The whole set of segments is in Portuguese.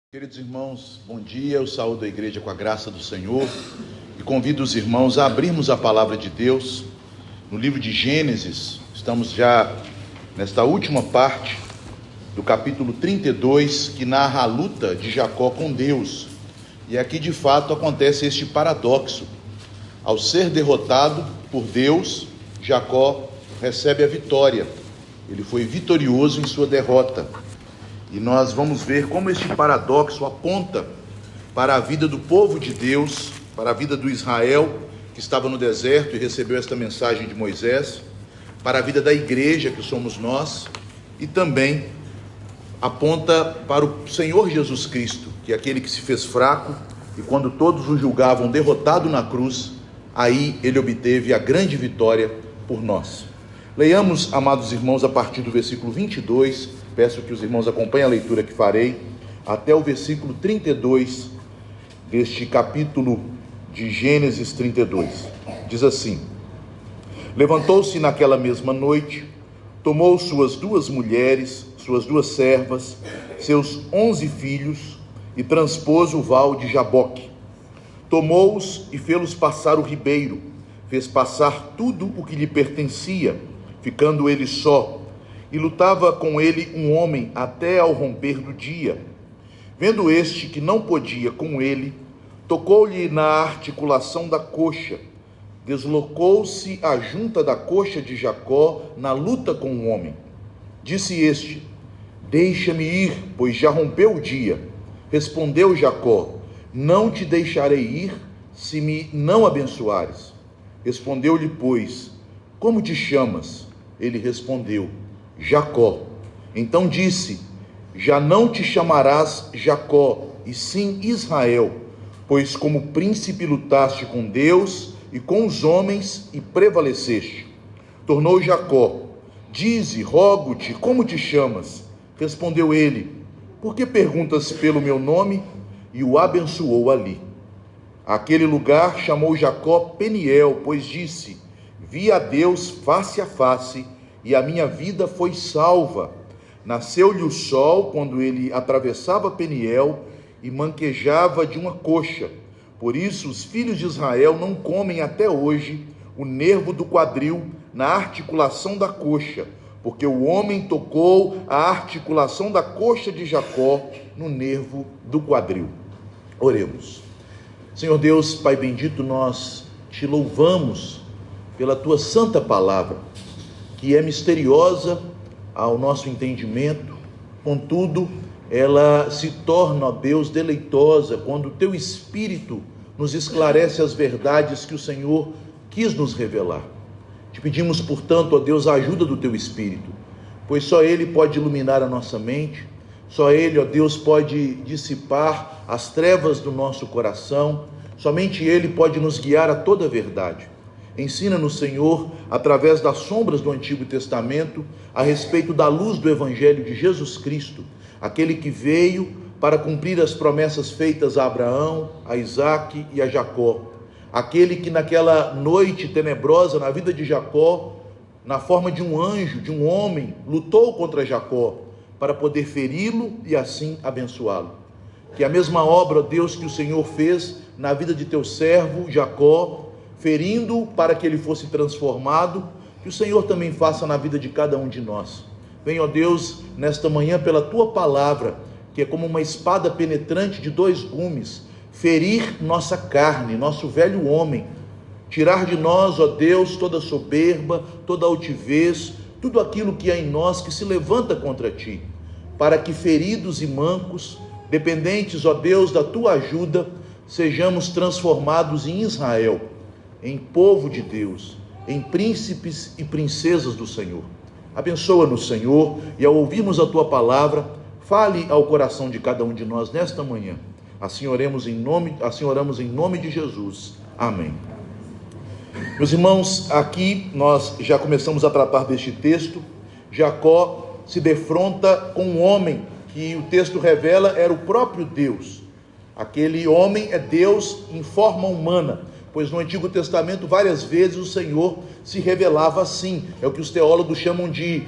Queridos irmãos, bom dia. Eu saúdo a igreja com a graça do Senhor e convido os irmãos a abrirmos a palavra de Deus no livro de Gênesis. Estamos já nesta última parte do capítulo 32, que narra a luta de Jacó com Deus. E aqui de fato acontece este paradoxo. Ao ser derrotado por Deus, Jacó recebe a vitória. Ele foi vitorioso em sua derrota. E nós vamos ver como este paradoxo aponta para a vida do povo de Deus, para a vida do Israel que estava no deserto e recebeu esta mensagem de Moisés, para a vida da igreja que somos nós, e também aponta para o Senhor Jesus Cristo, que é aquele que se fez fraco e quando todos o julgavam derrotado na cruz, aí ele obteve a grande vitória por nós. Leiamos, amados irmãos, a partir do versículo 22, peço que os irmãos acompanhem a leitura que farei, até o versículo 32 deste capítulo de Gênesis 32. Diz assim: Levantou-se naquela mesma noite, tomou suas 2 mulheres, suas 2 servas, seus 11 filhos, e transpôs o val de Jaboque. Tomou-os e fê-los passar o ribeiro, fez passar tudo o que lhe pertencia, ficando ele só, e lutava com ele um homem até ao romper do dia. Vendo este que não podia com ele, tocou-lhe na articulação da coxa, deslocou-se a junta da coxa de Jacó na luta com o homem. Disse este: Deixa-me ir, pois já rompeu o dia. Respondeu Jacó: Não te deixarei ir, se me não abençoares. Respondeu-lhe, pois: Como te chamas? Ele respondeu: Jacó. Então disse: Já não te chamarás Jacó, e sim Israel, pois como príncipe lutaste com Deus e com os homens e prevaleceste. Tornou Jacó: Dize, rogo-te, como te chamas? Respondeu ele: Por que perguntas pelo meu nome? E o abençoou ali. Aquele lugar chamou Jacó Peniel, pois disse: Vi a Deus face a face, e a minha vida foi salva. Nasceu-lhe o sol quando ele atravessava Peniel e manquejava de uma coxa. Por isso os filhos de Israel não comem até hoje o nervo do quadril na articulação da coxa, porque o homem tocou a articulação da coxa de Jacó no nervo do quadril. Oremos. Senhor Deus, Pai bendito, nós te louvamos pela tua santa palavra, que é misteriosa ao nosso entendimento, contudo, ela se torna, ó Deus, deleitosa quando o teu Espírito nos esclarece as verdades que o Senhor quis nos revelar. Te pedimos, portanto, ó Deus, a ajuda do teu Espírito, pois só Ele pode iluminar a nossa mente, só Ele, ó Deus, pode dissipar as trevas do nosso coração, somente Ele pode nos guiar a toda a verdade. Ensina-nos, Senhor, através das sombras do Antigo Testamento, a respeito da luz do Evangelho de Jesus Cristo, aquele que veio para cumprir as promessas feitas a Abraão, a Isaque e a Jacó. Aquele que naquela noite tenebrosa na vida de Jacó, na forma de um anjo, de um homem, lutou contra Jacó para poder feri-lo e assim abençoá-lo. Que a mesma obra, Deus, que o Senhor fez na vida de teu servo Jacó, ferindo para que ele fosse transformado, que o Senhor também faça na vida de cada um de nós. Venha, ó Deus, nesta manhã pela tua palavra, que é como uma espada penetrante de 2 gumes, ferir nossa carne, nosso velho homem, tirar de nós, ó Deus, toda soberba, toda altivez, tudo aquilo que há em nós que se levanta contra ti, para que feridos e mancos, dependentes, ó Deus, da tua ajuda, sejamos transformados em Israel, em povo de Deus, em príncipes e princesas do Senhor. Abençoa-nos, Senhor, e ao ouvirmos a tua palavra, fale ao coração de cada um de nós nesta manhã. Assim oramos em nome de Jesus. Amém. Meus irmãos, aqui nós já começamos a tratar deste texto. Jacó se defronta com um homem que o texto revela era o próprio Deus. Aquele homem é Deus em forma humana, pois no Antigo Testamento várias vezes o Senhor se revelava assim. É o que os teólogos chamam de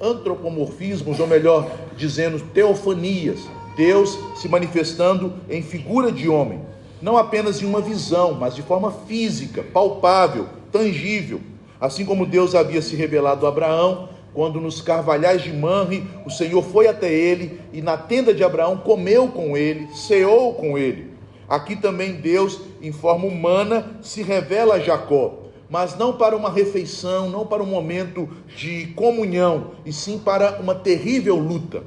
antropomorfismos, ou melhor dizendo, teofanias. Deus se manifestando em figura de homem, não apenas em uma visão, mas de forma física, palpável, tangível, assim como Deus havia se revelado a Abraão, quando nos carvalhais de Manre o Senhor foi até ele e na tenda de Abraão comeu com ele, ceou com ele. Aqui também Deus, em forma humana, se revela a Jacó, mas não para uma refeição, não para um momento de comunhão, e sim para uma terrível luta.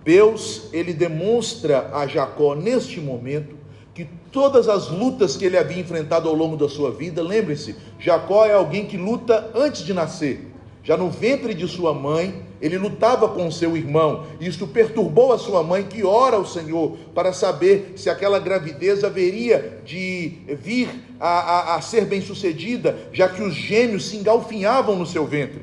Deus, ele demonstra a Jacó neste momento que todas as lutas que ele havia enfrentado ao longo da sua vida, lembre-se, Jacó é alguém que luta antes de nascer. Já no ventre de sua mãe, ele lutava com seu irmão. Isto perturbou a sua mãe, que ora ao Senhor para saber se aquela gravidez haveria de vir a ser bem sucedida, já que os gêmeos se engalfinhavam no seu ventre.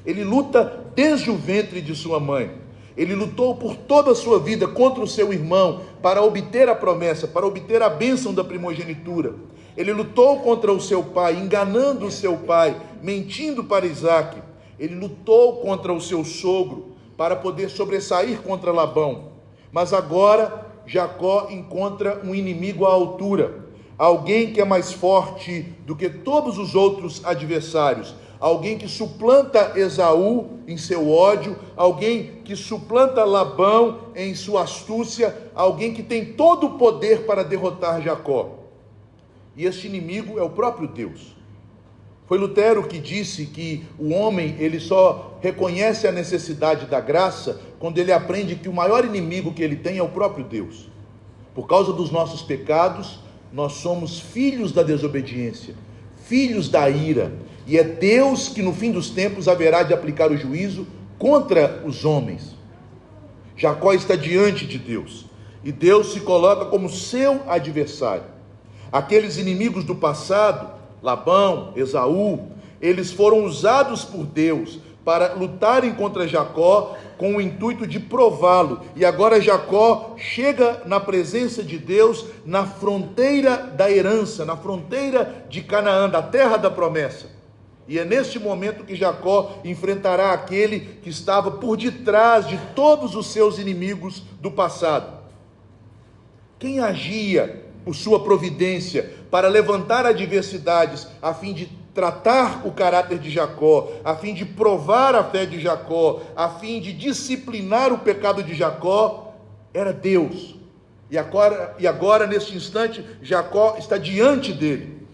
Ele luta desde o ventre de sua mãe. Ele lutou por toda a sua vida contra o seu irmão para obter a promessa, para obter a bênção da primogenitura. Ele lutou contra o seu pai, enganando o seu pai, mentindo para Isaque. Ele lutou contra o seu sogro para poder sobressair contra Labão. Mas agora Jacó encontra um inimigo à altura, alguém que é mais forte do que todos os outros adversários, alguém que suplanta Esaú em seu ódio, alguém que suplanta Labão em sua astúcia, alguém que tem todo o poder para derrotar Jacó. E este inimigo é o próprio Deus. Foi Lutero que disse que o homem, ele só reconhece a necessidade da graça quando ele aprende que o maior inimigo que ele tem é o próprio Deus. Por causa dos nossos pecados, nós somos filhos da desobediência, filhos da ira, e é Deus que no fim dos tempos haverá de aplicar o juízo contra os homens. Jacó está diante de Deus, e Deus se coloca como seu adversário. Aqueles inimigos do passado, Labão, Esaú, eles foram usados por Deus para lutarem contra Jacó com o intuito de prová-lo. E agora Jacó chega na presença de Deus na fronteira da herança, na fronteira de Canaã, da terra da promessa. E é neste momento que Jacó enfrentará aquele que estava por detrás de todos os seus inimigos do passado. Quem agia por sua providência para levantar adversidades, a fim de tratar o caráter de Jacó, a fim de provar a fé de Jacó, a fim de disciplinar o pecado de Jacó, era Deus. E agora neste instante, Jacó está diante dele,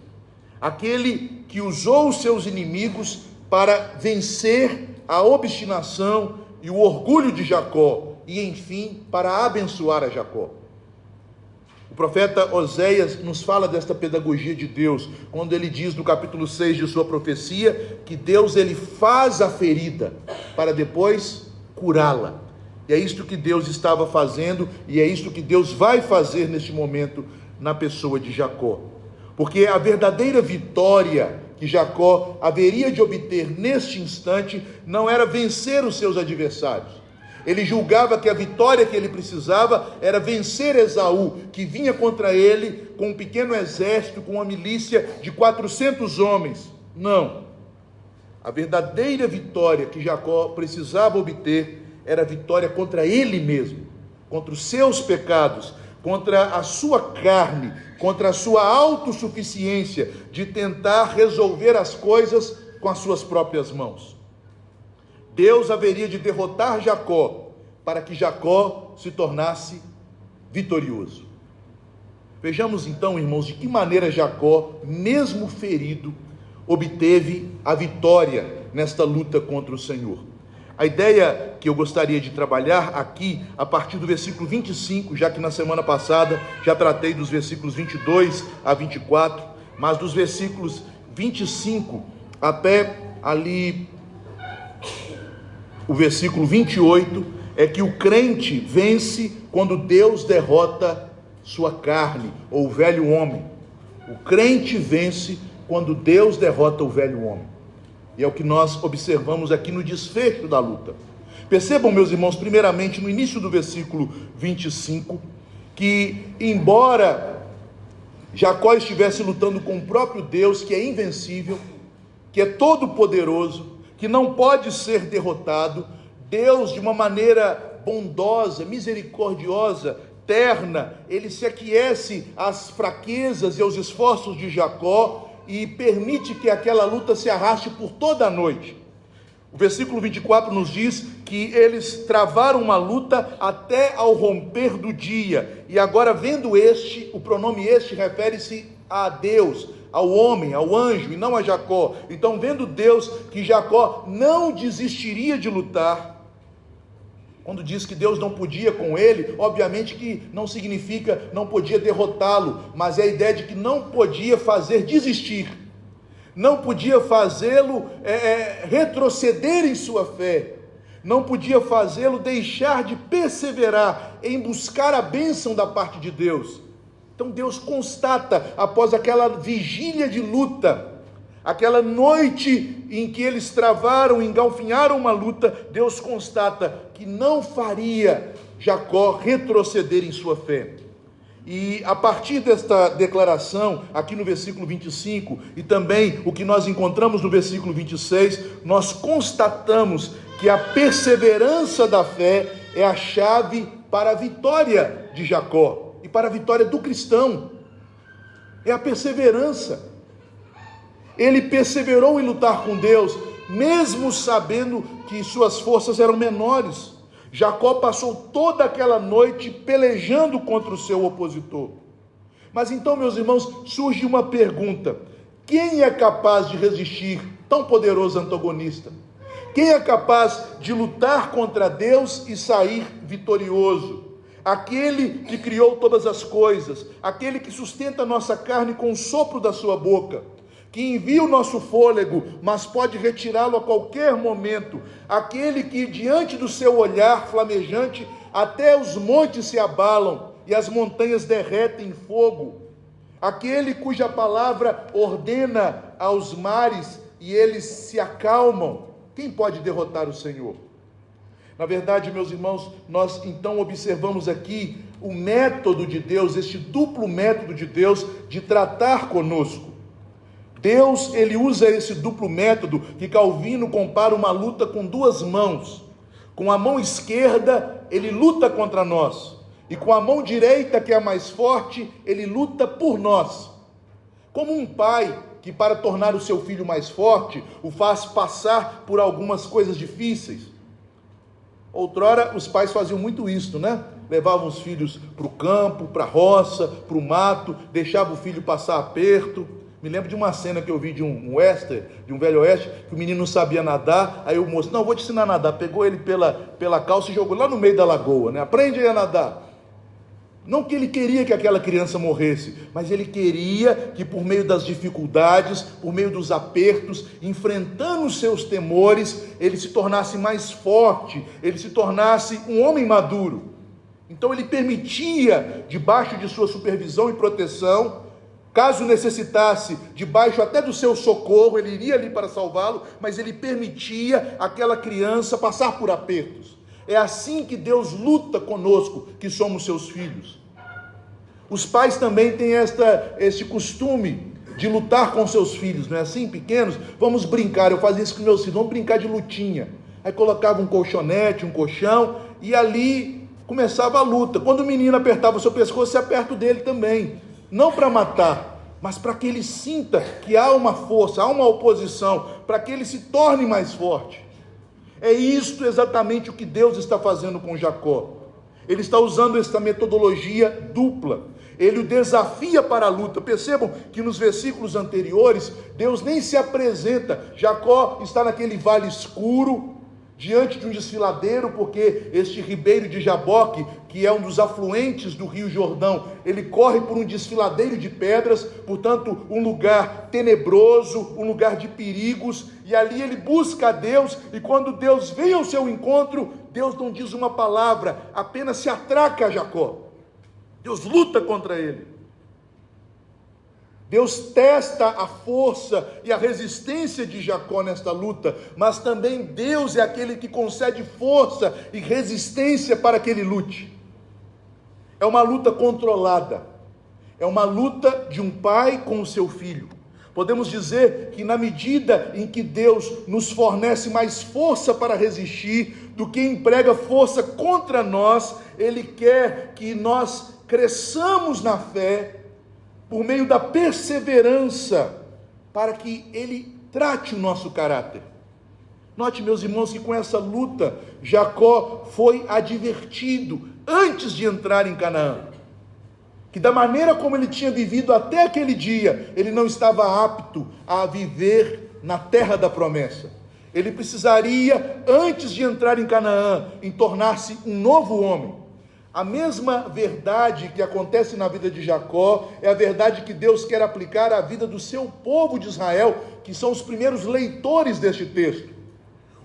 aquele que usou os seus inimigos para vencer a obstinação e o orgulho de Jacó, e enfim, para abençoar a Jacó. O profeta Oséias nos fala desta pedagogia de Deus, quando ele diz no capítulo 6 de sua profecia, que Deus ele faz a ferida, para depois curá-la. E é isto que Deus estava fazendo, e é isto que Deus vai fazer neste momento, na pessoa de Jacó. Porque a verdadeira vitória que Jacó haveria de obter neste instante, não era vencer os seus adversários. Ele julgava que a vitória que ele precisava era vencer Esaú, que vinha contra ele com um pequeno exército, com uma milícia de 400 homens. Não. A verdadeira vitória que Jacó precisava obter era a vitória contra ele mesmo, contra os seus pecados, contra a sua carne, contra a sua autossuficiência de tentar resolver as coisas com as suas próprias mãos. Deus haveria de derrotar Jacó, para que Jacó se tornasse vitorioso. Vejamos então, irmãos, de que maneira Jacó, mesmo ferido, obteve a vitória nesta luta contra o Senhor. A ideia que eu gostaria de trabalhar aqui, a partir do versículo 25, já que na semana passada já tratei dos versículos 22 a 24, mas dos versículos 25 até ali o versículo 28, é que o crente vence quando Deus derrota sua carne, ou o velho homem. O crente vence quando Deus derrota o velho homem. E é o que nós observamos aqui no desfecho da luta. Percebam, meus irmãos, primeiramente no início do versículo 25, que embora Jacó estivesse lutando com o próprio Deus, que é invencível, que é todo poderoso, que não pode ser derrotado, Deus, de uma maneira bondosa, misericordiosa, terna, ele se aquece às fraquezas e aos esforços de Jacó e permite que aquela luta se arraste por toda a noite. O versículo 24 nos diz que eles travaram uma luta até ao romper do dia. E agora, vendo este, o pronome este refere-se a Deus, ao homem, ao anjo, e não a Jacó. Então, vendo Deus que Jacó não desistiria de lutar, quando diz que Deus não podia com ele, obviamente que não significa não podia derrotá-lo, mas é a ideia de que não podia fazer desistir, não podia fazê-lo retroceder em sua fé, não podia fazê-lo deixar de perseverar em buscar a bênção da parte de Deus. Então Deus constata, após aquela vigília de luta, aquela noite em que eles travaram, engalfinharam uma luta, Deus constata que não faria Jacó retroceder em sua fé. E a partir desta declaração, aqui no versículo 25, e também o que nós encontramos no versículo 26, nós constatamos que a perseverança da fé é a chave para a vitória de Jacó e para a vitória do cristão. É a perseverança. Ele perseverou em lutar com Deus, mesmo sabendo que suas forças eram menores. Jacó passou toda aquela noite pelejando contra o seu opositor. Mas então, meus irmãos, surge uma pergunta: quem é capaz de resistir tão poderoso antagonista? Quem é capaz de lutar contra Deus e sair vitorioso? Aquele que criou todas as coisas, aquele que sustenta a nossa carne com o sopro da sua boca, que envia o nosso fôlego, mas pode retirá-lo a qualquer momento, aquele que diante do seu olhar flamejante, até os montes se abalam e as montanhas derretem em fogo, aquele cuja palavra ordena aos mares e eles se acalmam. Quem pode derrotar o Senhor? Na verdade, meus irmãos, nós então observamos aqui o método de Deus, este duplo método de Deus de tratar conosco. Deus, ele usa esse duplo método que Calvino compara uma luta com duas mãos. Com a mão esquerda, ele luta contra nós, e com a mão direita, que é a mais forte, ele luta por nós. Como um pai que, para tornar o seu filho mais forte, o faz passar por algumas coisas difíceis. Outrora, os pais faziam muito isso, né? Levavam os filhos para o campo, para a roça, para o mato, deixavam o filho passar aperto. Me lembro de uma cena que eu vi de um western, de um velho oeste, que o menino não sabia nadar, aí o moço, não, vou te ensinar a nadar, pegou ele pela calça e jogou lá no meio da lagoa, né? Aprende aí a nadar. Não que ele queria que aquela criança morresse, mas ele queria que por meio das dificuldades, por meio dos apertos, enfrentando os seus temores, ele se tornasse mais forte, ele se tornasse um homem maduro. Então ele permitia, debaixo de sua supervisão e proteção, caso necessitasse, debaixo até do seu socorro, ele iria ali para salvá-lo, mas ele permitia aquela criança passar por apertos. É assim que Deus luta conosco, que somos seus filhos. Os pais também têm este costume de lutar com seus filhos, não é assim? Pequenos, vamos brincar, eu fazia isso com meus filhos, vamos brincar de lutinha. Aí colocava um colchonete, um colchão, e ali começava a luta. Quando o menino apertava o seu pescoço, você aperta o dele também. Não para matar, mas para que ele sinta que há uma força, há uma oposição, para que ele se torne mais forte. É isto exatamente o que Deus está fazendo com Jacó. Ele está usando esta metodologia dupla. Ele o desafia para a luta. Percebam que nos versículos anteriores, Deus nem se apresenta. Jacó está naquele vale escuro, diante de um desfiladeiro, porque este ribeiro de Jaboque, que é um dos afluentes do rio Jordão, ele corre por um desfiladeiro de pedras, portanto, um lugar tenebroso, um lugar de perigos, e ali ele busca a Deus, e quando Deus vem ao seu encontro, Deus não diz uma palavra, apenas se atraca a Jacó. Deus luta contra ele. Deus testa a força e a resistência de Jacó nesta luta, mas também Deus é aquele que concede força e resistência para que ele lute. É uma luta controlada, é uma luta de um pai com o seu filho. Podemos dizer que na medida em que Deus nos fornece mais força para resistir do que emprega força contra nós, Ele quer que nós cresçamos na fé por meio da perseverança, para que Ele trate o nosso caráter. Note, meus irmãos, que com essa luta, Jacó foi advertido antes de entrar em Canaã, que da maneira como ele tinha vivido até aquele dia, ele não estava apto a viver na terra da promessa. Ele precisaria, antes de entrar em Canaã, em tornar-se um novo homem. A mesma verdade que acontece na vida de Jacó é a verdade que Deus quer aplicar à vida do seu povo de Israel, que são os primeiros leitores deste texto.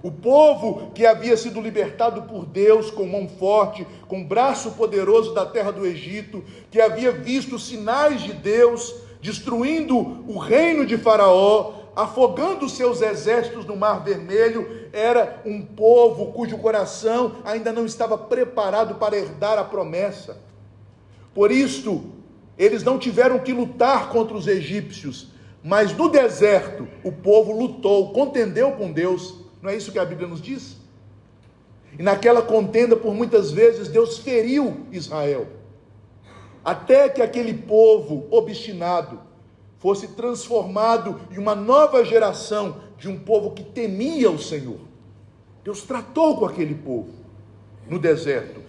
O povo que havia sido libertado por Deus com mão forte, com braço poderoso da terra do Egito, que havia visto sinais de Deus, destruindo o reino de Faraó, afogando seus exércitos no Mar Vermelho, era um povo cujo coração ainda não estava preparado para herdar a promessa. Por isto, eles não tiveram que lutar contra os egípcios, mas no deserto o povo lutou, contendeu com Deus. Não é isso que a Bíblia nos diz? E naquela contenda, por muitas vezes, Deus feriu Israel, até que aquele povo obstinado fosse transformado em uma nova geração de um povo que temia o Senhor. Deus tratou com aquele povo no deserto,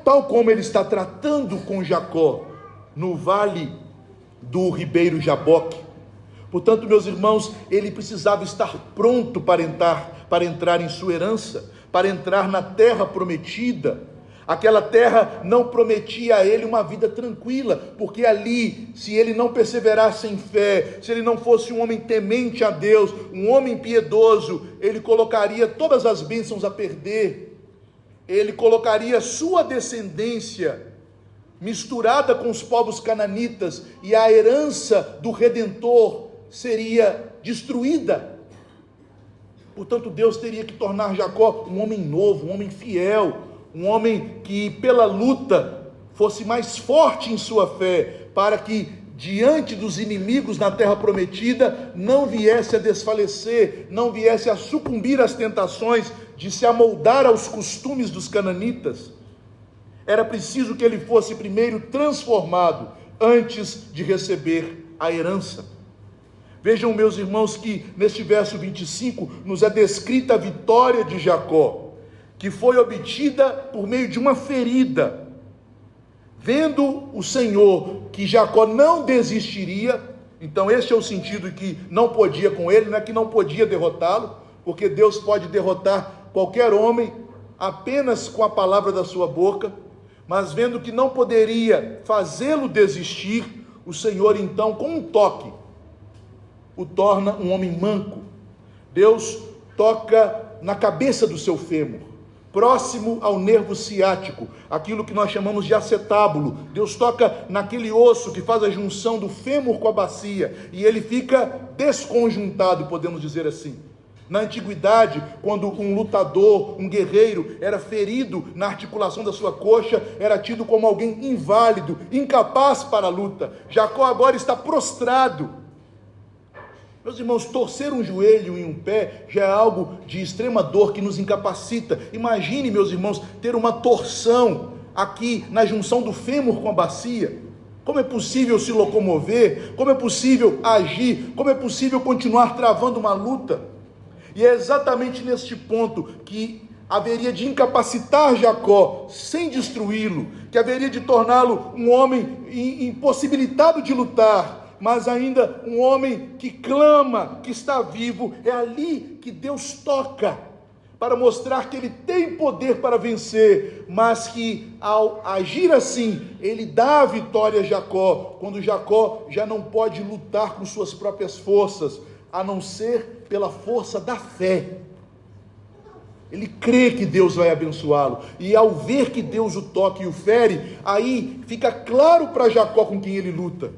tal como Ele está tratando com Jacó no vale do ribeiro Jaboque. Portanto, meus irmãos, ele precisava estar pronto para entrar em sua herança, para entrar na terra prometida. Aquela terra não prometia a ele uma vida tranquila, porque ali, se ele não perseverasse em fé, se ele não fosse um homem temente a Deus, um homem piedoso, ele colocaria todas as bênçãos a perder. Ele colocaria sua descendência misturada com os povos cananitas, e a herança do Redentor seria destruída. Portanto, Deus teria que tornar Jacó um homem novo, um homem fiel, um homem que pela luta fosse mais forte em sua fé, para que diante dos inimigos na terra prometida não viesse a desfalecer, não viesse a sucumbir às tentações de se amoldar aos costumes dos cananitas. Era preciso que ele fosse primeiro transformado antes de receber a herança. Vejam, meus irmãos, que neste verso 25 nos é descrita a vitória de Jacó, que foi obtida por meio de uma ferida. Vendo o Senhor que Jacó não desistiria, então este é o sentido que não podia com ele, não é que não podia derrotá-lo, porque Deus pode derrotar qualquer homem apenas com a palavra da sua boca, mas vendo que não poderia fazê-lo desistir, o Senhor então, com um toque, o torna um homem manco. Deus toca na cabeça do seu fêmur, próximo ao nervo ciático, aquilo que nós chamamos de acetábulo. Deus toca naquele osso que faz a junção do fêmur com a bacia, e ele fica desconjuntado, podemos dizer assim. Na antiguidade, quando um lutador, um guerreiro, era ferido na articulação da sua coxa, era tido como alguém inválido, incapaz para a luta. Jacó agora está prostrado. Meus irmãos, torcer um joelho em um pé já é algo de extrema dor que nos incapacita. Imagine, meus irmãos, ter uma torção aqui na junção do fêmur com a bacia. Como é possível se locomover? Como é possível agir? Como é possível continuar travando uma luta? E é exatamente neste ponto que haveria de incapacitar Jacó sem destruí-lo, que haveria de torná-lo um homem impossibilitado de lutar, mas ainda um homem que clama, que está vivo. É ali que Deus toca, para mostrar que Ele tem poder para vencer, mas que ao agir assim, Ele dá a vitória a Jacó, quando Jacó já não pode lutar com suas próprias forças, a não ser pela força da fé. Ele crê que Deus vai abençoá-lo, e ao ver que Deus o toca e o fere, aí fica claro para Jacó com quem ele luta.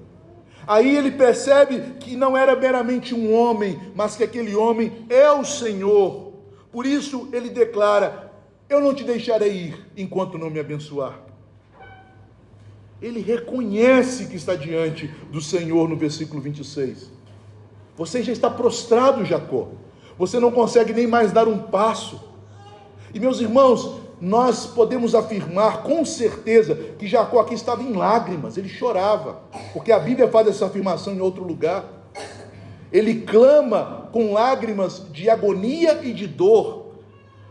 Aí ele percebe que não era meramente um homem, mas que aquele homem é o Senhor. Por isso ele declara: eu não te deixarei ir enquanto não me abençoar. Ele reconhece que está diante do Senhor no versículo 26. Você já está prostrado, Jacó. Você não consegue nem mais dar um passo. E meus irmãos, nós podemos afirmar com certeza que Jacó aqui estava em lágrimas, ele chorava, porque a Bíblia faz essa afirmação em outro lugar. Ele clama com lágrimas de agonia e de dor,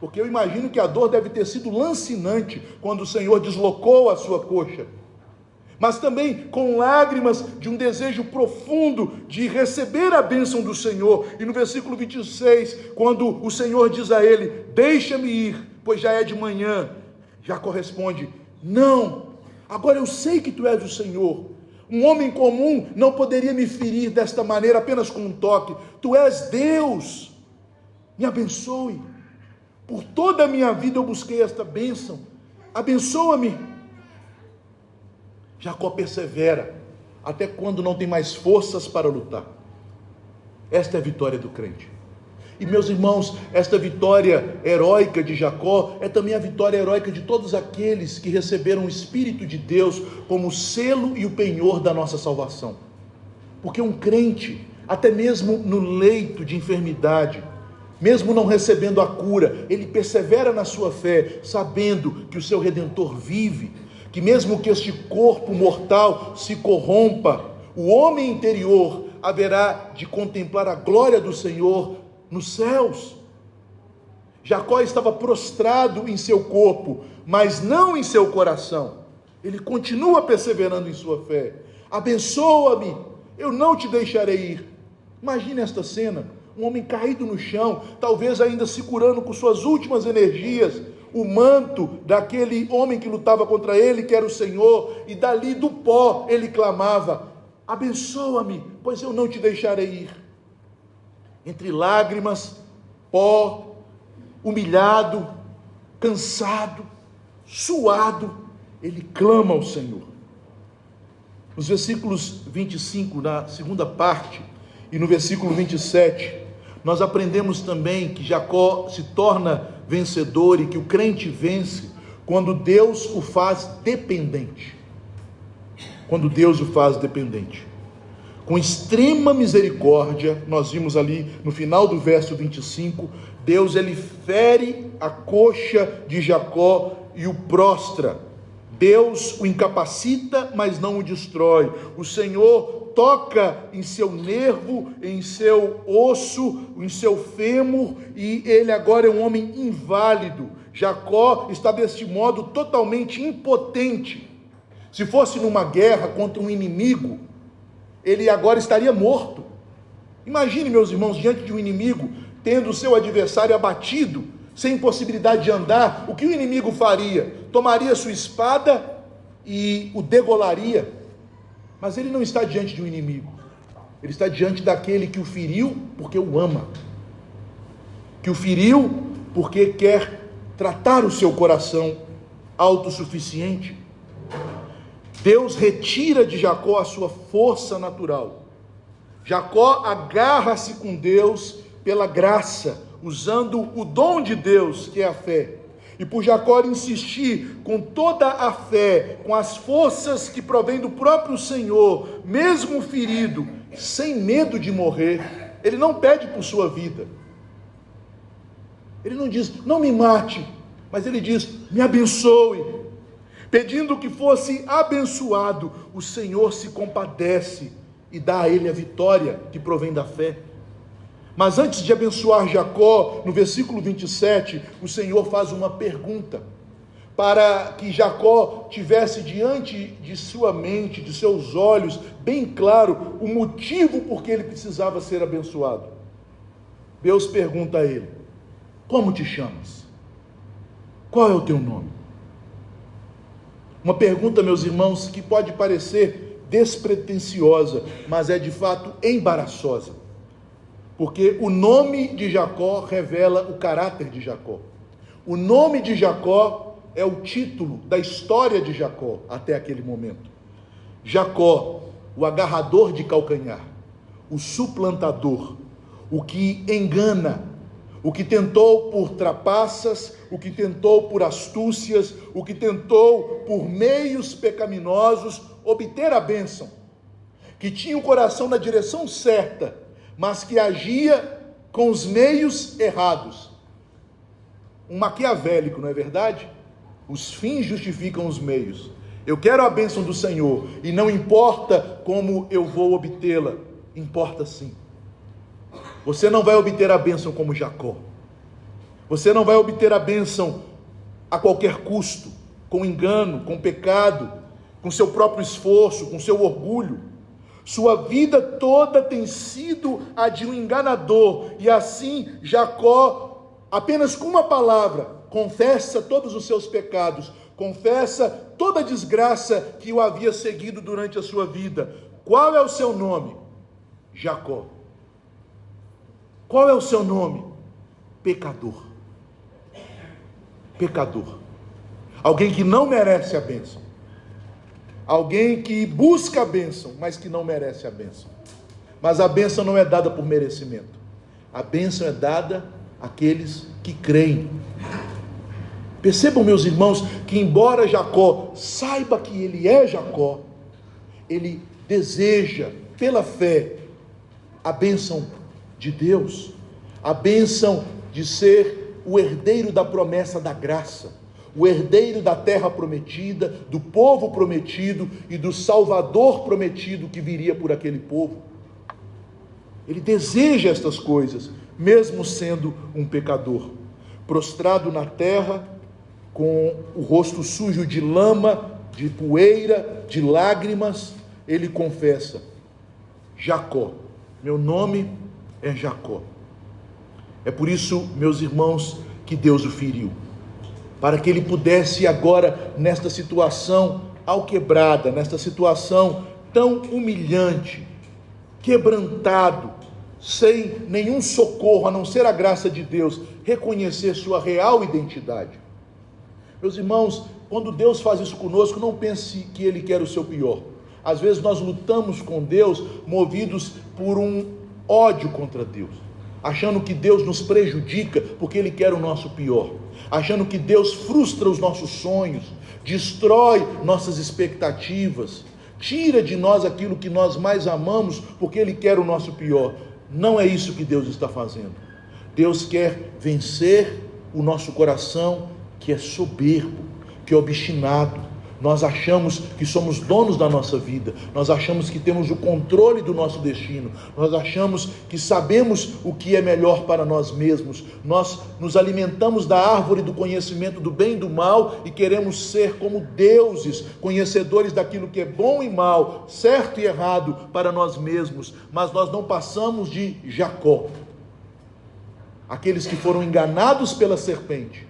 porque eu imagino que a dor deve ter sido lancinante quando o Senhor deslocou a sua coxa, mas também com lágrimas de um desejo profundo de receber a bênção do Senhor. E no versículo 26, quando o Senhor diz a ele: deixa-me ir, pois já é de manhã, Jacó responde: não, agora eu sei que tu és o Senhor. Um homem comum não poderia me ferir desta maneira apenas com um toque. Tu és Deus, me abençoe. Por toda a minha vida eu busquei esta bênção, abençoa-me. Jacó persevera até quando não tem mais forças para lutar. Esta é a vitória do crente. E meus irmãos, esta vitória heróica de Jacó é também a vitória heróica de todos aqueles que receberam o Espírito de Deus como o selo e o penhor da nossa salvação. Porque um crente, até mesmo no leito de enfermidade, mesmo não recebendo a cura, ele persevera na sua fé, sabendo que o seu Redentor vive, que mesmo que este corpo mortal se corrompa, o homem interior haverá de contemplar a glória do Senhor nos céus. Jacó estava prostrado em seu corpo, mas não em seu coração. Ele continua perseverando em sua fé. Abençoa-me, eu não te deixarei ir. Imagine esta cena, um homem caído no chão, talvez ainda segurando com suas últimas energias o manto daquele homem que lutava contra ele, que era o Senhor, e dali do pó ele clamava: abençoa-me, pois eu não te deixarei ir. Entre lágrimas, pó, humilhado, cansado, suado, ele clama ao Senhor. Nos versículos 25, na segunda parte, e no versículo 27, nós aprendemos também que Jacó se torna vencedor e que o crente vence quando Deus o faz dependente. Quando Deus o faz dependente. Com extrema misericórdia, nós vimos ali no final do verso 25, Deus ele fere a coxa de Jacó e o prostra. Deus o incapacita, mas não o destrói. O Senhor toca em seu nervo, em seu osso, em seu fêmur, e ele agora é um homem inválido. Jacó está deste modo totalmente impotente. Se fosse numa guerra contra um inimigo, ele agora estaria morto. Imagine, meus irmãos, diante de um inimigo, tendo o seu adversário abatido, sem possibilidade de andar, o que o inimigo faria? Tomaria sua espada e o degolaria. Mas ele não está diante de um inimigo, ele está diante daquele que o feriu porque o ama, que o feriu porque quer tratar o seu coração autossuficiente. Deus retira de Jacó a sua força natural. Jacó agarra-se com Deus pela graça, usando o dom de Deus, que é a fé. E por Jacó insistir com toda a fé, com as forças que provém do próprio Senhor, mesmo ferido, sem medo de morrer, ele não pede por sua vida. Ele não diz, não me mate, mas ele diz, me abençoe. Pedindo que fosse abençoado, o Senhor se compadece e dá a ele a vitória que provém da fé. Mas antes de abençoar Jacó, no versículo 27, o Senhor faz uma pergunta, para que Jacó tivesse diante de sua mente, de seus olhos, bem claro, o motivo por que ele precisava ser abençoado. Deus pergunta a ele, como te chamas? Qual é o teu nome? Uma pergunta, meus irmãos, que pode parecer despretensiosa, mas é de fato embaraçosa. Porque o nome de Jacó revela o caráter de Jacó. O nome de Jacó é o título da história de Jacó até aquele momento. Jacó, o agarrador de calcanhar, o suplantador, o que engana, o que tentou por trapaças, o que tentou por astúcias, o que tentou por meios pecaminosos obter a bênção, que tinha o coração na direção certa, mas que agia com os meios errados. Um maquiavélico, não é verdade? Os fins justificam os meios. Eu quero a bênção do Senhor, e não importa como eu vou obtê-la, importa sim. Você não vai obter a bênção como Jacó. Você não vai obter a bênção a qualquer custo, com engano, com pecado, com seu próprio esforço, com seu orgulho. Sua vida toda tem sido a de um enganador, e assim Jacó, apenas com uma palavra, confessa todos os seus pecados, confessa toda a desgraça que o havia seguido durante a sua vida. Qual é o seu nome? Jacó. Qual é o seu nome? Pecador. Pecador. Alguém que não merece a bênção. Alguém que busca a bênção, mas que não merece a bênção. Mas a bênção não é dada por merecimento. A bênção é dada àqueles que creem. Percebam, meus irmãos, que embora Jacó saiba que ele é Jacó, ele deseja, pela fé, a bênção de Deus, a bênção de ser o herdeiro da promessa da graça, o herdeiro da terra prometida, do povo prometido e do Salvador prometido que viria por aquele povo. Ele deseja estas coisas, mesmo sendo um pecador, prostrado na terra, com o rosto sujo de lama, de poeira, de lágrimas, ele confessa: Jacó, meu nome é Jacó. É por isso, meus irmãos, que Deus o feriu, para que ele pudesse agora, nesta situação alquebrada, nesta situação tão humilhante, quebrantado, sem nenhum socorro, a não ser a graça de Deus, reconhecer sua real identidade. Meus irmãos, quando Deus faz isso conosco, não pense que Ele quer o seu pior. Às vezes nós lutamos com Deus, movidos por um ódio contra Deus, achando que Deus nos prejudica porque Ele quer o nosso pior, achando que Deus frustra os nossos sonhos, destrói nossas expectativas, tira de nós aquilo que nós mais amamos porque Ele quer o nosso pior. Não é isso que Deus está fazendo. Deus quer vencer o nosso coração, que é soberbo, que é obstinado. Nós achamos que somos donos da nossa vida, nós achamos que temos o controle do nosso destino, nós achamos que sabemos o que é melhor para nós mesmos, nós nos alimentamos da árvore do conhecimento do bem e do mal e queremos ser como deuses, conhecedores daquilo que é bom e mal, certo e errado para nós mesmos, mas nós não passamos de Jacó, aqueles que foram enganados pela serpente,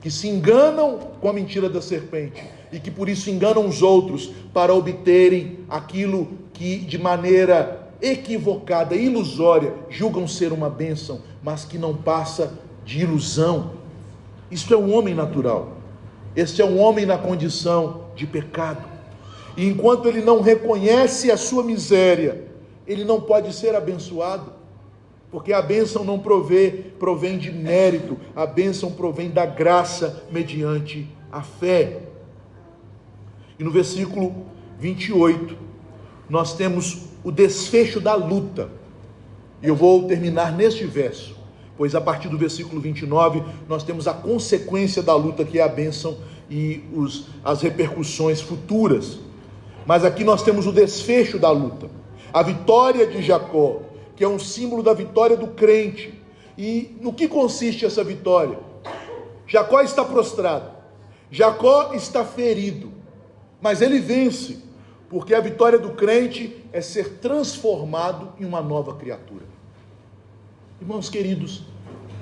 que se enganam com a mentira da serpente e que por isso enganam os outros para obterem aquilo que de maneira equivocada, ilusória, julgam ser uma bênção, mas que não passa de ilusão. Isto é um homem natural, este é um homem na condição de pecado, e enquanto ele não reconhece a sua miséria, ele não pode ser abençoado, porque a bênção não provém de mérito, a bênção provém da graça mediante a fé. E no versículo 28, nós temos o desfecho da luta, e eu vou terminar neste verso, pois a partir do versículo 29, nós temos a consequência da luta, que é a bênção e as repercussões futuras. Mas aqui nós temos o desfecho da luta, a vitória de Jacó, que é um símbolo da vitória do crente. E no que consiste essa vitória? Jacó está prostrado, Jacó está ferido, mas ele vence, porque a vitória do crente é ser transformado em uma nova criatura. Irmãos queridos,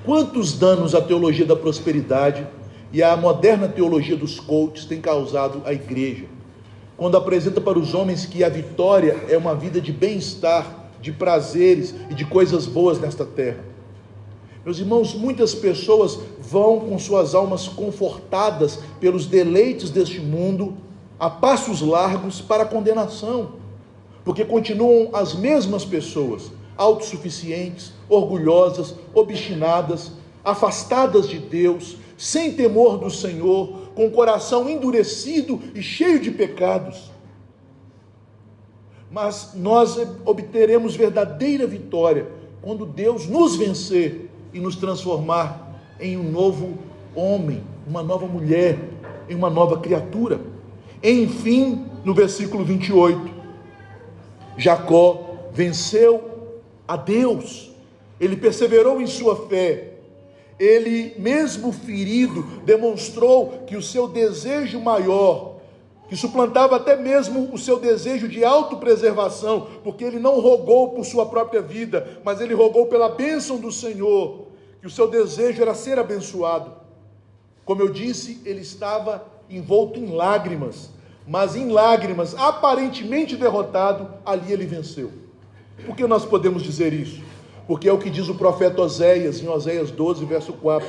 quantos danos a teologia da prosperidade e a moderna teologia dos coaches tem causado à igreja, quando apresenta para os homens que a vitória é uma vida de bem-estar, de prazeres e de coisas boas nesta terra. Meus irmãos, muitas pessoas vão com suas almas confortadas pelos deleites deste mundo, a passos largos para a condenação, porque continuam as mesmas pessoas, autossuficientes, orgulhosas, obstinadas, afastadas de Deus, sem temor do Senhor, com o coração endurecido e cheio de pecados. mas nós obteremos verdadeira vitória quando Deus nos vencer e nos transformar em um novo homem, uma nova mulher, em uma nova criatura. Enfim, no versículo 28, Jacó venceu a Deus, ele perseverou em sua fé, ele mesmo ferido demonstrou que o seu desejo maior, que suplantava até mesmo o seu desejo de autopreservação, porque ele não rogou por sua própria vida, mas ele rogou pela bênção do Senhor, que o seu desejo era ser abençoado. Como eu disse, ele estava envolto em lágrimas, mas em lágrimas, aparentemente derrotado, ali ele venceu. Por que nós podemos dizer isso? Porque é o que diz o profeta Oséias, em Oséias 12, verso 4,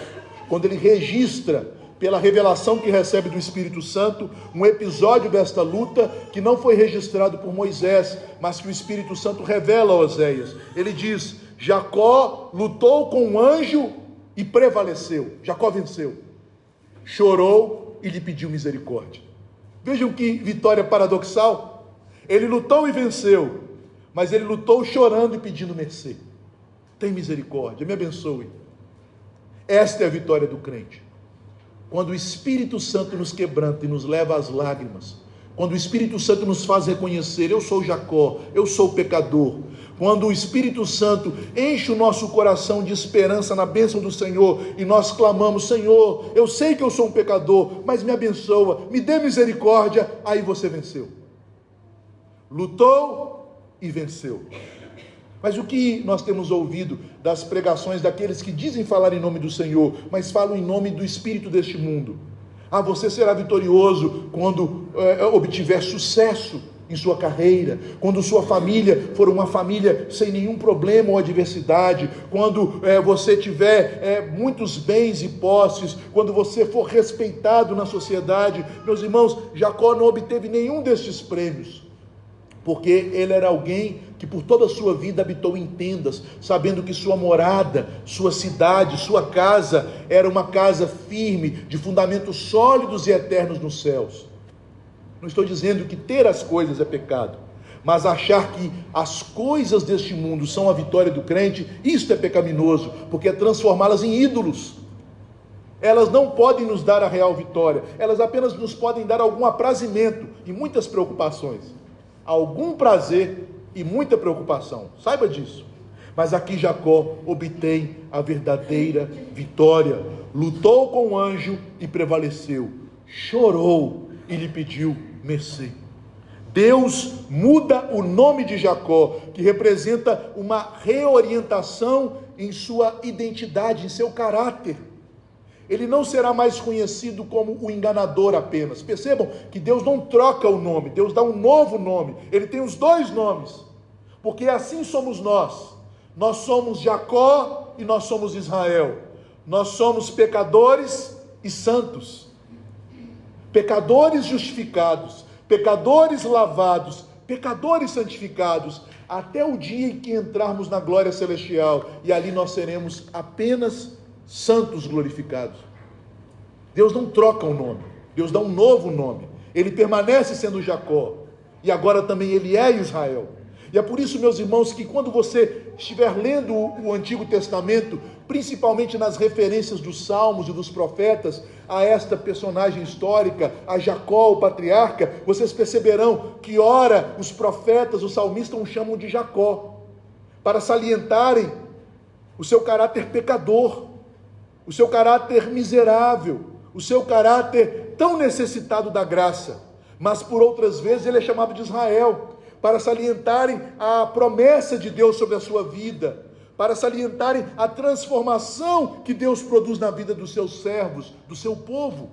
quando ele registra, pela revelação que recebe do Espírito Santo, um episódio desta luta que não foi registrado por Moisés, mas que o Espírito Santo revela a Oséias. Ele diz: Jacó lutou com um anjo e prevaleceu. Jacó venceu. Chorou e lhe pediu misericórdia. Vejam que vitória paradoxal. Ele lutou e venceu, mas ele lutou chorando e pedindo mercê. Tem misericórdia, me abençoe. Esta é a vitória do crente. Quando o Espírito Santo nos quebranta e nos leva às lágrimas, quando o Espírito Santo nos faz reconhecer: eu sou Jacó, eu sou pecador. Quando o Espírito Santo enche o nosso coração de esperança na bênção do Senhor, e nós clamamos: Senhor, eu sei que eu sou um pecador, mas me abençoa, me dê misericórdia. Aí você venceu. Lutou e venceu. Mas o que nós temos ouvido das pregações daqueles que dizem falar em nome do Senhor, mas falam em nome do espírito deste mundo? Você será vitorioso quando obtiver sucesso em sua carreira, quando sua família for uma família sem nenhum problema ou adversidade, quando você tiver muitos bens e posses, quando você for respeitado na sociedade. Meus irmãos, Jacó não obteve nenhum destes prêmios, porque ele era alguém que por toda a sua vida habitou em tendas, sabendo que sua morada, sua cidade, sua casa, era uma casa firme, de fundamentos sólidos e eternos nos céus. Não estou dizendo que ter as coisas é pecado, mas achar que as coisas deste mundo são a vitória do crente, isto é pecaminoso, porque é transformá-las em ídolos. Elas não podem nos dar a real vitória, elas apenas nos podem dar algum aprazimento e muitas preocupações. Algum prazer e muita preocupação, saiba disso. Mas aqui Jacó obtém a verdadeira vitória. Lutou com o anjo e prevaleceu. Chorou e lhe pediu mercê. Deus muda o nome de Jacó, que representa uma reorientação em sua identidade, em seu caráter. Ele não será mais conhecido como o enganador apenas. Percebam que Deus não troca o nome, Deus dá um novo nome. Ele tem os dois nomes, porque assim somos nós. Nós somos Jacó e nós somos Israel. Nós somos pecadores e santos. Pecadores justificados, pecadores lavados, pecadores santificados, até o dia em que entrarmos na glória celestial, e ali nós seremos apenas santos glorificados. Deus não troca o nome, Deus dá um novo nome. Ele permanece sendo Jacó, e agora também ele é Israel. E é por isso, meus irmãos, que quando você estiver lendo o Antigo Testamento, principalmente nas referências dos Salmos e dos profetas, a esta personagem histórica, a Jacó, o patriarca, vocês perceberão que ora os profetas, os salmistas o chamam de Jacó, para salientarem o seu caráter pecador, o seu caráter miserável, o seu caráter tão necessitado da graça. Mas por outras vezes ele é chamado de Israel, para salientarem a promessa de Deus sobre a sua vida, para salientarem a transformação que Deus produz na vida dos seus servos, do seu povo.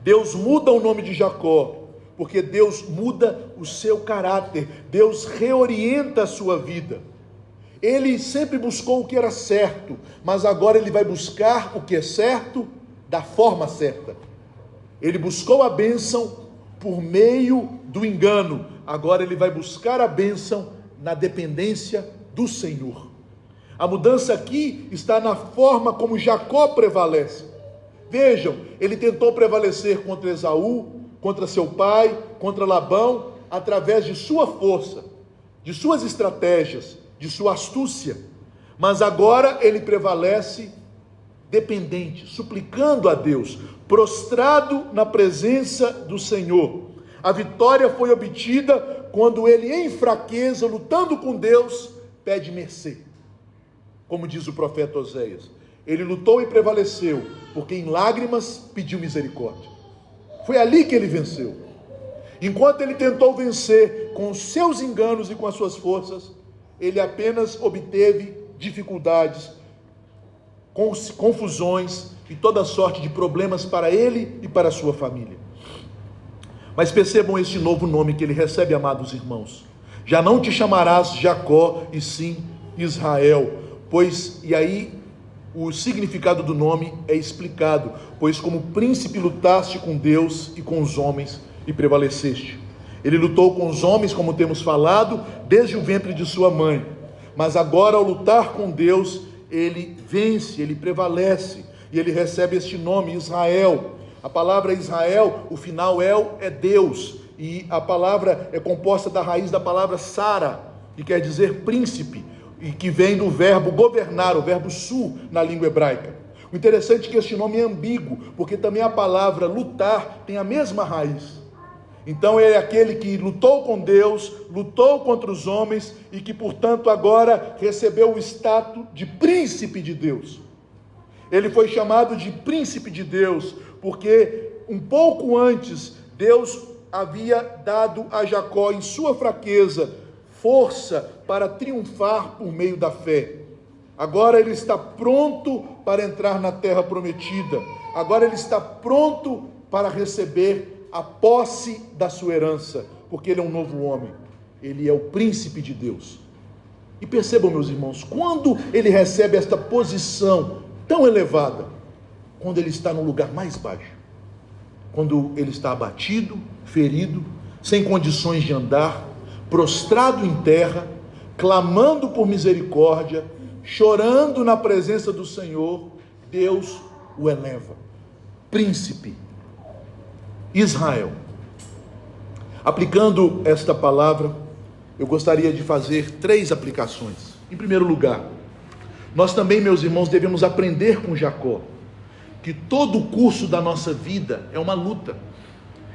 Deus muda o nome de Jacó, porque Deus muda o seu caráter, Deus reorienta a sua vida. Ele sempre buscou o que era certo, mas agora ele vai buscar o que é certo da forma certa. Ele buscou a bênção por meio do engano, agora ele vai buscar a bênção na dependência do Senhor. A mudança aqui está na forma como Jacó prevalece. Vejam, ele tentou prevalecer contra Esaú, contra seu pai, contra Labão, através de sua força, de suas estratégias, de sua astúcia, mas agora ele prevalece dependente, suplicando a Deus, prostrado na presença do Senhor. A vitória foi obtida quando ele, em fraqueza, lutando com Deus, pede mercê. Como diz o profeta Oséias, ele lutou e prevaleceu, porque em lágrimas pediu misericórdia. Foi ali que ele venceu. Enquanto ele tentou vencer com os seus enganos e com as suas forças, ele apenas obteve dificuldades, confusões e toda sorte de problemas para ele e para a sua família. Mas percebam este novo nome que ele recebe, amados irmãos. Já não te chamarás Jacó, e sim Israel, pois, e aí o significado do nome é explicado, pois como príncipe lutaste com Deus e com os homens e prevaleceste. Ele lutou com os homens, como temos falado, desde o ventre de sua mãe, mas agora ao lutar com Deus, ele vence, ele prevalece, e ele recebe este nome, Israel. A palavra Israel, o final El é Deus, e a palavra é composta da raiz da palavra Sara, que quer dizer príncipe, e que vem do verbo governar, o verbo su na língua hebraica. O interessante é que este nome é ambíguo, porque também a palavra lutar tem a mesma raiz. Então ele é aquele que lutou com Deus, lutou contra os homens, e que portanto agora recebeu o status de príncipe de Deus. Ele foi chamado de príncipe de Deus, porque um pouco antes Deus havia dado a Jacó, em sua fraqueza, força para triunfar por meio da fé. Agora ele está pronto para entrar na terra prometida. Agora ele está pronto para receber a posse da sua herança, porque ele é um novo homem. Ele é o príncipe de Deus. E percebam, meus irmãos, quando ele recebe esta posição tão elevada, quando ele está no lugar mais baixo, quando ele está abatido, ferido, sem condições de andar, prostrado em terra, clamando por misericórdia, chorando na presença do Senhor, Deus o eleva. Príncipe, Israel. Aplicando esta palavra, eu gostaria de fazer 3 aplicações. Em primeiro lugar, nós também, meus irmãos, devemos aprender com Jacó, que todo o curso da nossa vida é uma luta.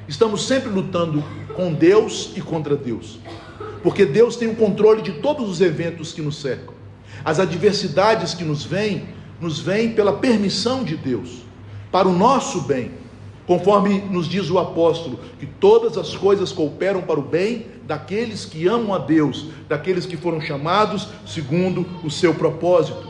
Estamos sempre lutando com Deus e contra Deus, porque Deus tem o controle de todos os eventos que nos cercam. As adversidades que nos vêm pela permissão de Deus, para o nosso bem, conforme nos diz o apóstolo, que todas as coisas cooperam para o bem daqueles que amam a Deus, daqueles que foram chamados segundo o seu propósito.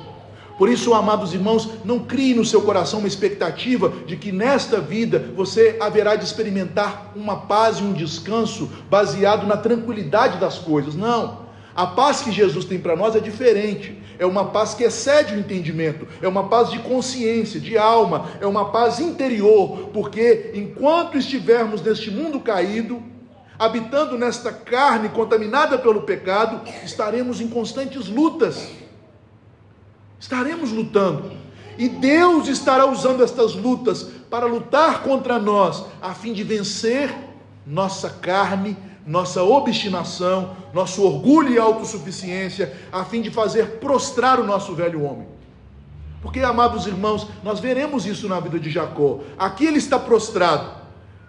Por isso, amados irmãos, não crie no seu coração uma expectativa de que nesta vida você haverá de experimentar uma paz e um descanso baseado na tranquilidade das coisas. Não, a paz que Jesus tem para nós é diferente. É uma paz que excede o entendimento, é uma paz de consciência, de alma, é uma paz interior, porque enquanto estivermos neste mundo caído, habitando nesta carne contaminada pelo pecado, estaremos em constantes lutas. Estaremos lutando, e Deus estará usando estas lutas para lutar contra nós, a fim de vencer nossa carne, nossa obstinação, nosso orgulho e autossuficiência, a fim de fazer prostrar o nosso velho homem. Porque, amados irmãos, nós veremos isso na vida de Jacó. Aqui ele está prostrado,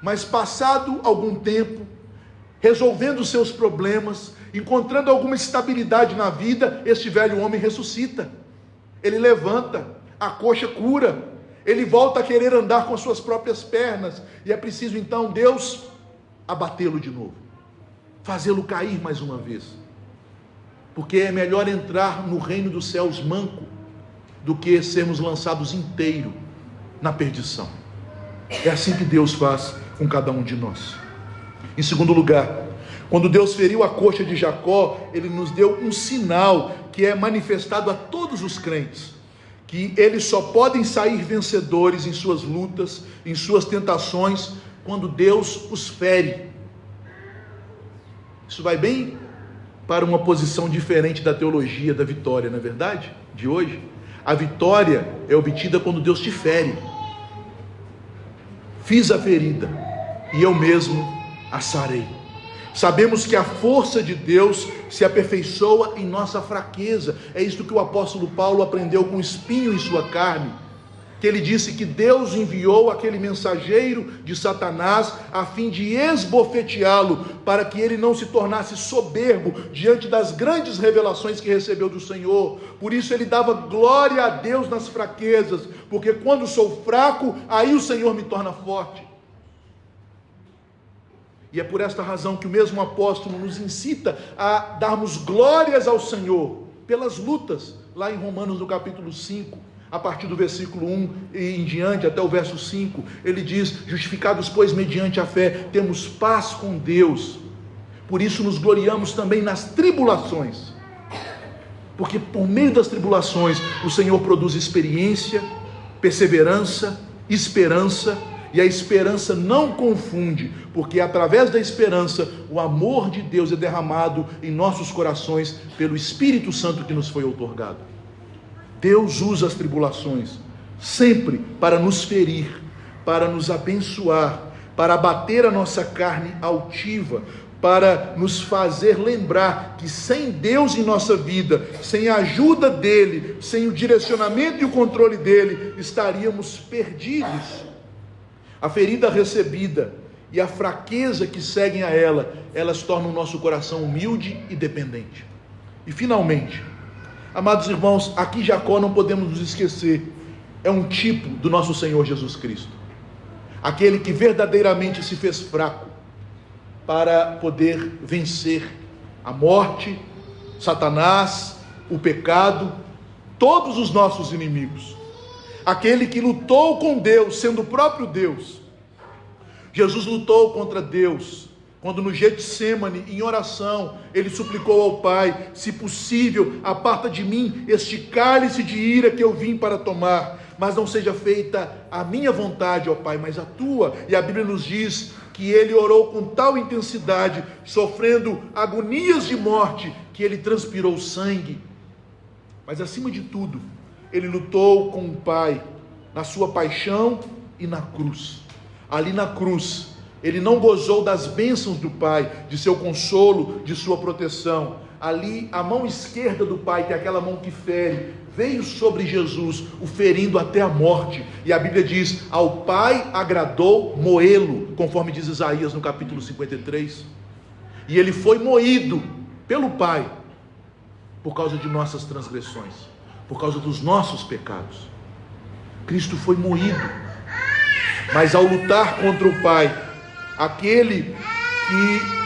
mas passado algum tempo, resolvendo seus problemas, encontrando alguma estabilidade na vida, este velho homem ressuscita. Ele levanta, a coxa cura, ele volta a querer andar com as suas próprias pernas, e é preciso então Deus abatê-lo de novo, fazê-lo cair mais uma vez, porque é melhor entrar no reino dos céus manco, do que sermos lançados inteiro na perdição. É assim que Deus faz com cada um de nós. Em segundo lugar, quando Deus feriu a coxa de Jacó, Ele nos deu um sinal que é manifestado a todos os crentes, que eles só podem sair vencedores em suas lutas, em suas tentações, quando Deus os fere. Isso vai bem para uma posição diferente da teologia da vitória, não é verdade? De hoje. A vitória é obtida quando Deus te fere. Fiz a ferida, e eu mesmo a sarei. Sabemos que a força de Deus se aperfeiçoa em nossa fraqueza. É isto que o apóstolo Paulo aprendeu com o espinho em sua carne, que ele disse que Deus enviou aquele mensageiro de Satanás a fim de esbofeteá-lo, para que ele não se tornasse soberbo diante das grandes revelações que recebeu do Senhor. Por isso ele dava glória a Deus nas fraquezas, porque quando sou fraco, aí o Senhor me torna forte. E é por esta razão que o mesmo apóstolo nos incita a darmos glórias ao Senhor pelas lutas, lá em Romanos no capítulo 5, a partir do versículo 1 e em diante, até o verso 5, ele diz: justificados, pois, mediante a fé, temos paz com Deus. Por isso nos gloriamos também nas tribulações, porque por meio das tribulações o Senhor produz experiência, perseverança, esperança, e a esperança não confunde, porque através da esperança o amor de Deus é derramado em nossos corações pelo Espírito Santo que nos foi outorgado. Deus usa as tribulações sempre para nos ferir, para nos abençoar, para abater a nossa carne altiva, para nos fazer lembrar que sem Deus em nossa vida, sem a ajuda dele, sem o direcionamento e o controle dele, estaríamos perdidos. A ferida recebida e a fraqueza que seguem a ela, elas tornam o nosso coração humilde e dependente. E finalmente, amados irmãos, aqui Jacó, não podemos nos esquecer, é um tipo do nosso Senhor Jesus Cristo, aquele que verdadeiramente se fez fraco para poder vencer a morte, Satanás, o pecado, todos os nossos inimigos, aquele que lutou com Deus, sendo o próprio Deus. Jesus lutou contra Deus, quando no Getsêmani, em oração, ele suplicou ao Pai: se possível, aparta de mim este cálice de ira que eu vim para tomar, mas não seja feita a minha vontade, ó Pai, mas a tua. E a Bíblia nos diz que ele orou com tal intensidade, sofrendo agonias de morte, que ele transpirou sangue. Mas acima de tudo, ele lutou com o Pai, na sua paixão e na cruz. Ali na cruz, ele não gozou das bênçãos do Pai, de seu consolo, de sua proteção. Ali, a mão esquerda do Pai, que é aquela mão que fere, veio sobre Jesus, o ferindo até a morte. E a Bíblia diz: ao Pai agradou moê-lo, conforme diz Isaías no capítulo 53. E ele foi moído pelo Pai, por causa de nossas transgressões, por causa dos nossos pecados. Cristo foi moído, mas ao lutar contra o Pai, aquele que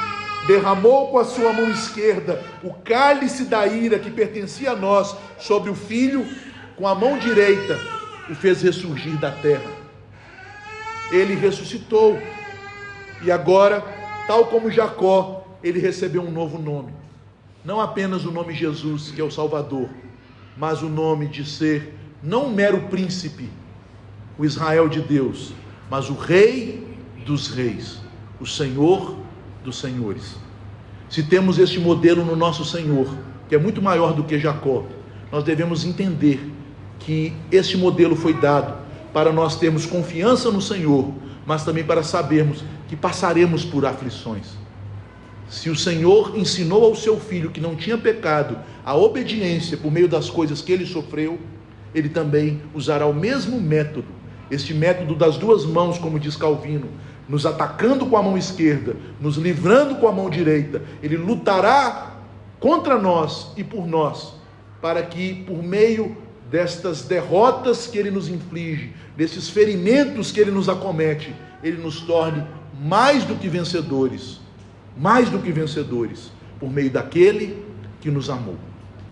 derramou com a sua mão esquerda o cálice da ira que pertencia a nós sobre o Filho, com a mão direita o fez ressurgir da terra. Ele ressuscitou, e agora, tal como Jacó, ele recebeu um novo nome. Não apenas o nome Jesus, que é o Salvador, mas o nome de ser não um mero príncipe, o Israel de Deus, mas o Rei dos Reis, o Senhor dos Senhores. Se temos este modelo no nosso Senhor, que é muito maior do que Jacó, nós devemos entender que este modelo foi dado para nós termos confiança no Senhor, mas também para sabermos que passaremos por aflições. Se o Senhor ensinou ao seu Filho, que não tinha pecado, a obediência por meio das coisas que ele sofreu, ele também usará o mesmo método, este método das duas mãos, como diz Calvino, nos atacando com a mão esquerda, nos livrando com a mão direita. Ele lutará contra nós e por nós, para que por meio destas derrotas que ele nos inflige, desses ferimentos que ele nos acomete, ele nos torne mais do que vencedores, por meio daquele que nos amou.